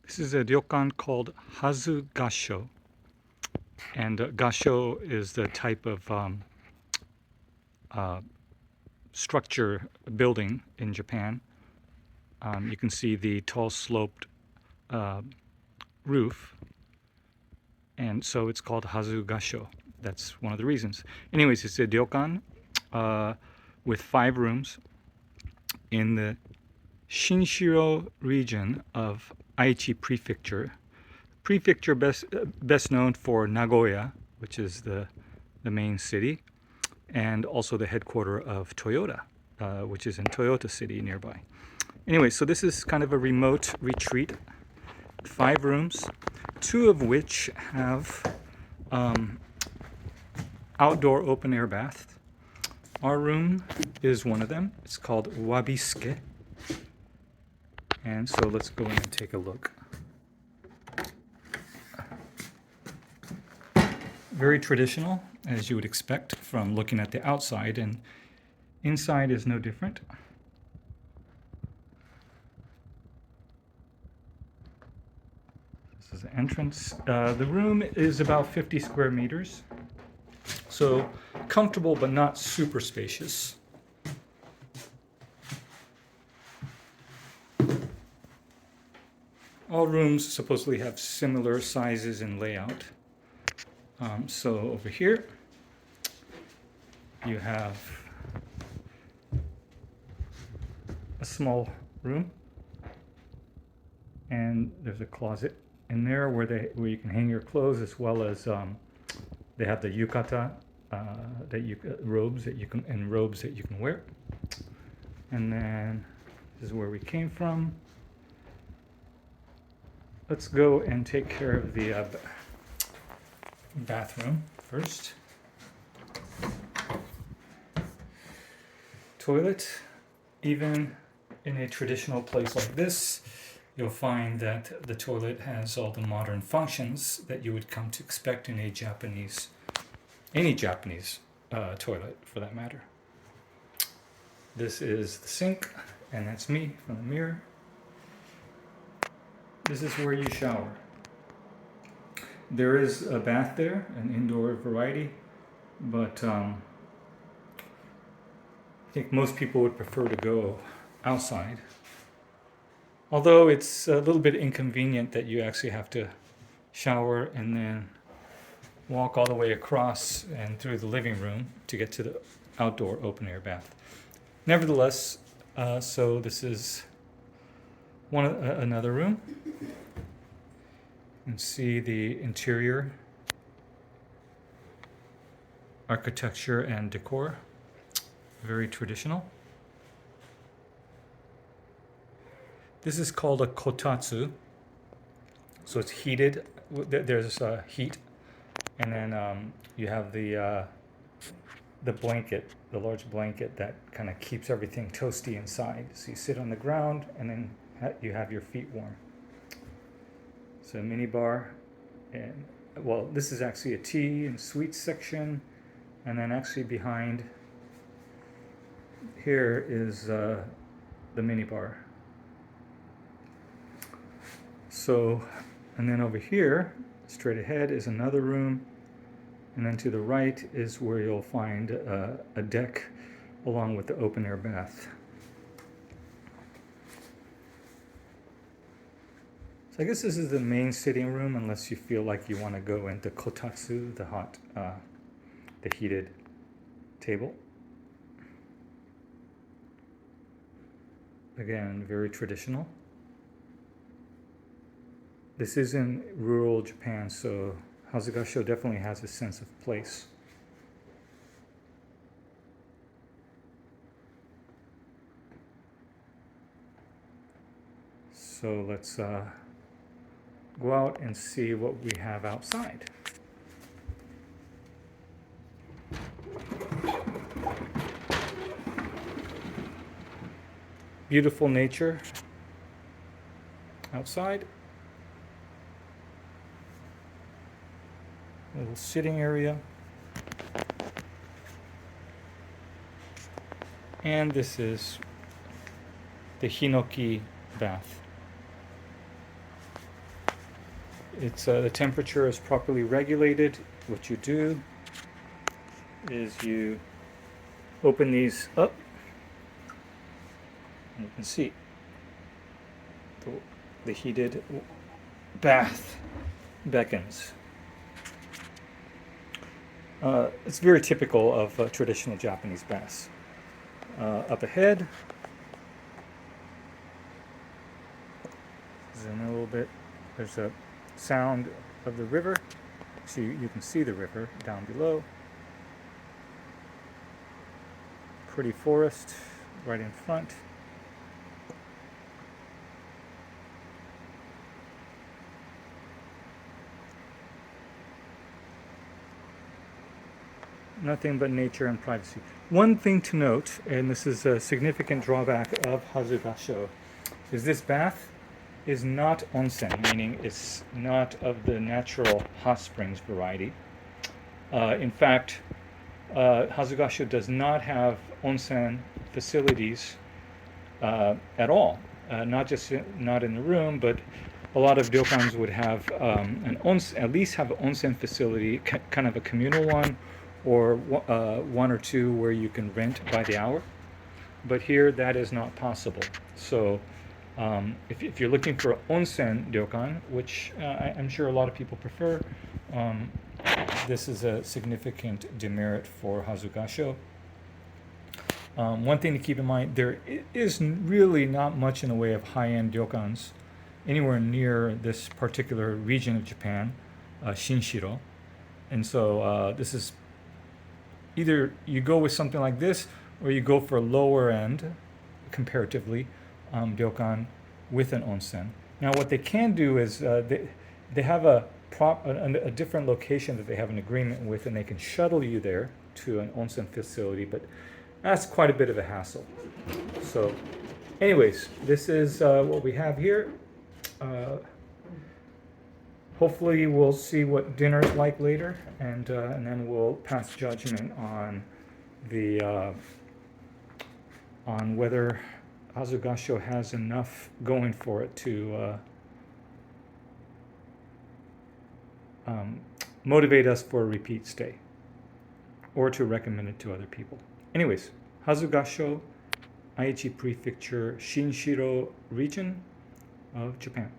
This is a ryokan called Hazu Gassho. And gassho is the type of structure building in Japan. You can see the tall sloped roof, and so it's called Hazu Gassho. That's one of the reasons. Anyways, it's a ryokan with 5 rooms in the Shinshiro region of Aichi Prefecture. Prefecture best known for Nagoya, which is the main city, and also the headquarters of Toyota, which is in Toyota City nearby. Anyway, so this is kind of a remote retreat. 5 rooms, 2 of which have outdoor open air bath. Our room is one of them. It's called Wabisuke. And so let's go in and take a look. Very traditional, as you would expect from looking at the outside, and inside is no different. This is the entrance. The room is about 50 square meters, so comfortable but not super spacious. All rooms supposedly have similar sizes and layout. So over here you have a small room, and there's a closet in there where you can hang your clothes, as well as they have the yukata robes that you can wear. And then this is where we came from. Let's go and take care of the bathroom first. Toilet. Even in a traditional place like this, you'll find that the toilet has all the modern functions that you would come to expect in any Japanese toilet for that matter. This is the sink, and that's me from the mirror. This is where you shower. There is a bath there, an indoor variety, but I think most people would prefer to go outside. Although it's a little bit inconvenient that you actually have to shower and then walk all the way across and through the living room to get to the outdoor open air bath. Nevertheless, so this is another room. You can see the interior architecture and decor. Very traditional. This is called a kotatsu. So it's heated. There's heat, and then you have the blanket, the large blanket that kind of keeps everything toasty inside. So you sit on the ground, and then you have your feet warm. So a mini bar, and well, this is actually a tea and sweets section, and then actually behind here is the mini bar. So, and then over here, straight ahead, is another room, and then to the right is where you'll find a deck along with the open air bath. So I guess this is the main sitting room, unless you feel like you want to go into kotatsu, the heated table. Again, very traditional. This is in rural Japan, so Hazu Gassho definitely has a sense of place. So let's go out and see what we have outside. Beautiful nature outside. A little sitting area. And this is the Hinoki Bath. It's the temperature is properly regulated. What you do is you open these up, and you can see the heated bath beckons. It's very typical of traditional Japanese baths. Up ahead, zoom in a little bit, there's a sound of the river, so you can see the river down below. Pretty forest right in front. Nothing but nature and privacy. One thing to note, and this is a significant drawback of Hazu Gassho, is this bath is not onsen, meaning it's not of the natural hot springs variety. In fact, Hazu Gassho does not have onsen facilities at all. Not in the room, but a lot of ryokans would have at least have an onsen facility, kind of a communal one, or one or two where you can rent by the hour. But here that is not possible. So if you're looking for onsen ryokan, which I'm sure a lot of people prefer, this is a significant demerit for Hazu Gassho. One thing to keep in mind, there is really not much in the way of high-end ryokans anywhere near this particular region of Japan, Shinshiro. And so this is either you go with something like this, or you go for a lower end, comparatively, ryokan with an onsen. Now, what they can do is they have a different location that they have an agreement with, and they can shuttle you there to an onsen facility, but that's quite a bit of a hassle. So, anyways, this is what we have here. Hopefully we'll see what dinner's like later, and then we'll pass judgment on the on whether Hazu Gassho has enough going for it to motivate us for a repeat stay, or to recommend it to other people. Anyways, Hazu Gassho, Aichi Prefecture, Shinshiro region of Japan.